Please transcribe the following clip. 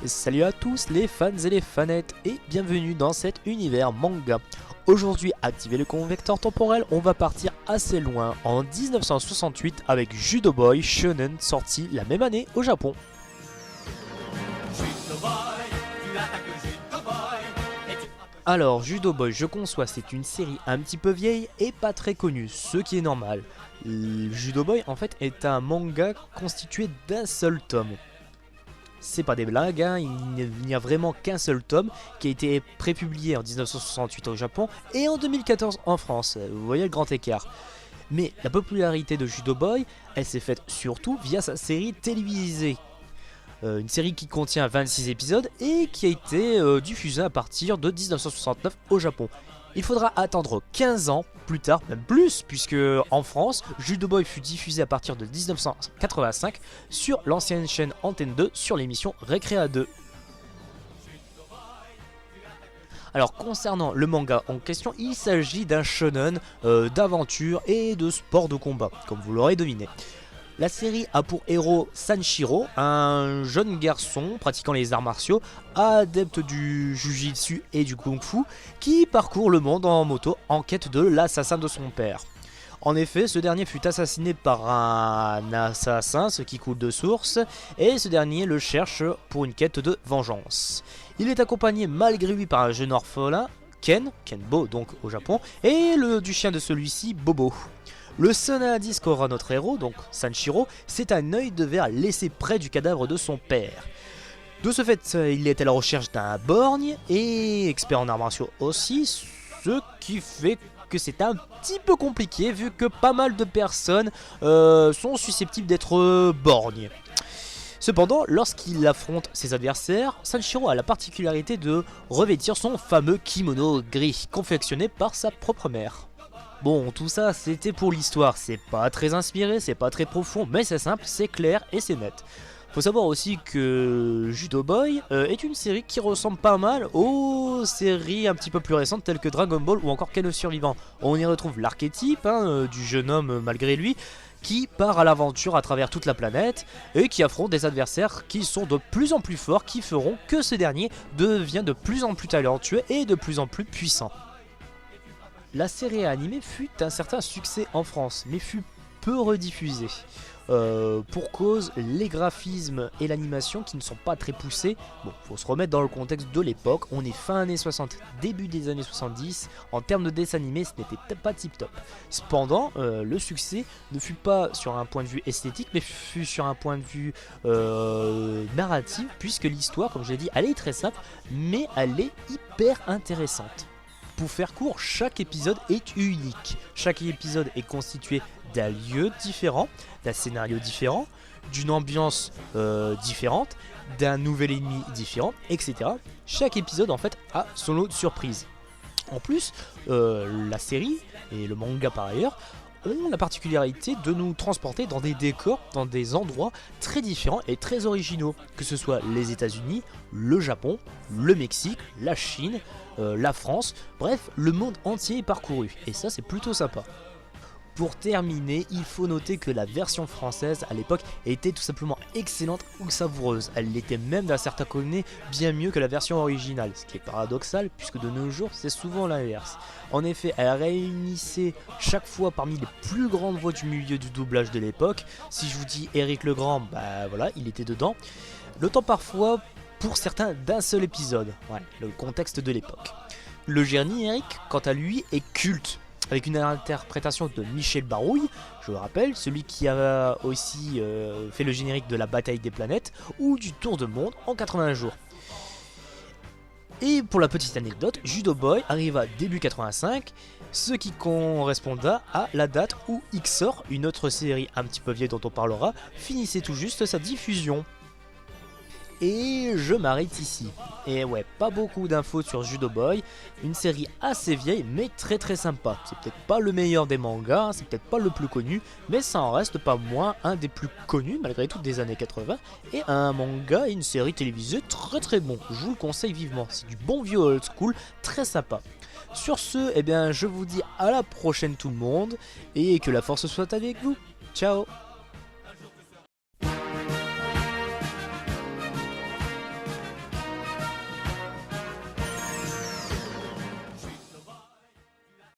Salut à tous les fans et les fanettes et bienvenue dans cet univers manga. Aujourd'hui, activez le convecteur temporel, on va partir assez loin en 1968 avec Judo Boy Shonen sorti la même année au Japon. Alors Judo Boy, je conçois, c'est une série un petit peu vieille et pas très connue, ce qui est normal. Judo Boy en fait est un manga constitué d'un seul tome. C'est pas des blagues, hein, il n'y a vraiment qu'un seul tome qui a été prépublié en 1968 au Japon et en 2014 en France, vous voyez le grand écart. Mais la popularité de Judo Boy, elle s'est faite surtout via sa série télévisée. Une série qui contient 26 épisodes et qui a été diffusée à partir de 1969 au Japon. Il faudra attendre 15 ans plus tard, même plus, puisque en France, Judo Boy fut diffusé à partir de 1985 sur l'ancienne chaîne Antenne 2 sur l'émission Récréa 2. Alors concernant le manga en question, il s'agit d'un shonen d'aventure et de sport de combat, comme vous l'aurez deviné. La série a pour héros Sanshiro, un jeune garçon pratiquant les arts martiaux, adepte du jujitsu et du kung-fu, qui parcourt le monde en moto en quête de l'assassin de son père. En effet, ce dernier fut assassiné par un assassin, ce qui coule de source, et ce dernier le cherche pour une quête de vengeance. Il est accompagné malgré lui par un jeune orphelin, Kenbo donc au Japon, et du chien de celui-ci, Bobo. Le seul indice qu'aura notre héros, donc Sanshiro, c'est un œil de verre laissé près du cadavre de son père. De ce fait, il est à la recherche d'un borgne et expert en arts martiaux aussi, ce qui fait que c'est un petit peu compliqué vu que pas mal de personnes sont susceptibles d'être borgnes. Cependant, lorsqu'il affronte ses adversaires, Sanshiro a la particularité de revêtir son fameux kimono gris, confectionné par sa propre mère. Bon, tout ça c'était pour l'histoire, c'est pas très inspiré, c'est pas très profond, mais c'est simple, c'est clair et c'est net. Faut savoir aussi que Judo Boy est une série qui ressemble pas mal aux séries un petit peu plus récentes telles que Dragon Ball ou encore Ken le Survivant. On y retrouve l'archétype du jeune homme malgré lui qui part à l'aventure à travers toute la planète et qui affronte des adversaires qui sont de plus en plus forts, qui feront que ce dernier devient de plus en plus talentueux et de plus en plus puissant. La série animée fut un certain succès en France, mais fut peu rediffusée. Pour cause, les graphismes et l'animation qui ne sont pas très poussés. Bon, faut se remettre dans le contexte de l'époque, on est fin années 60, début des années 70, en termes de dessin animé, ce n'était pas tip top. Cependant, le succès ne fut pas sur un point de vue esthétique, mais fut sur un point de vue narratif, puisque l'histoire, comme je l'ai dit, elle est très simple, mais elle est hyper intéressante. Pour faire court, chaque épisode est unique. Chaque épisode est constitué d'un lieu différent, d'un scénario différent, d'une ambiance différente, d'un nouvel ennemi différent, etc. Chaque épisode en fait a son lot de surprises. En plus, la série et le manga par ailleurs ont la particularité de nous transporter dans des décors, dans des endroits très différents et très originaux, que ce soit les États-Unis, le Japon, le Mexique, la Chine, la France, bref, le monde entier est parcouru, et ça c'est plutôt sympa. Pour terminer, il faut noter que la version française à l'époque était tout simplement excellente ou savoureuse. Elle l'était même d'un certain côté bien mieux que la version originale, ce qui est paradoxal puisque de nos jours c'est souvent l'inverse. En effet, elle réunissait chaque fois parmi les plus grandes voix du milieu du doublage de l'époque. Si je vous dis Éric Legrand, bah voilà, il était dedans. Le temps parfois pour certains d'un seul épisode, ouais, le contexte de l'époque. Le génie Éric, quant à lui, est culte, avec une interprétation de Michel Barouille, je le rappelle, celui qui a aussi fait le générique de la bataille des planètes ou du tour de monde en 80 jours. Et pour la petite anecdote, Judo Boy arriva début 85, ce qui corresponda à la date où XOR, une autre série un petit peu vieille dont on parlera, finissait tout juste sa diffusion. Et je m'arrête ici. Et ouais, pas beaucoup d'infos sur Judo Boy, une série assez vieille mais très sympa. C'est peut-être pas le meilleur des mangas, c'est peut-être pas le plus connu, mais ça en reste pas moins un des plus connus malgré tout des années 80, et un manga et une série télévisée très bon. Je vous le conseille vivement, c'est du bon vieux old school, très sympa. Sur ce, eh bien, je vous dis à la prochaine tout le monde, et que la force soit avec vous. Ciao.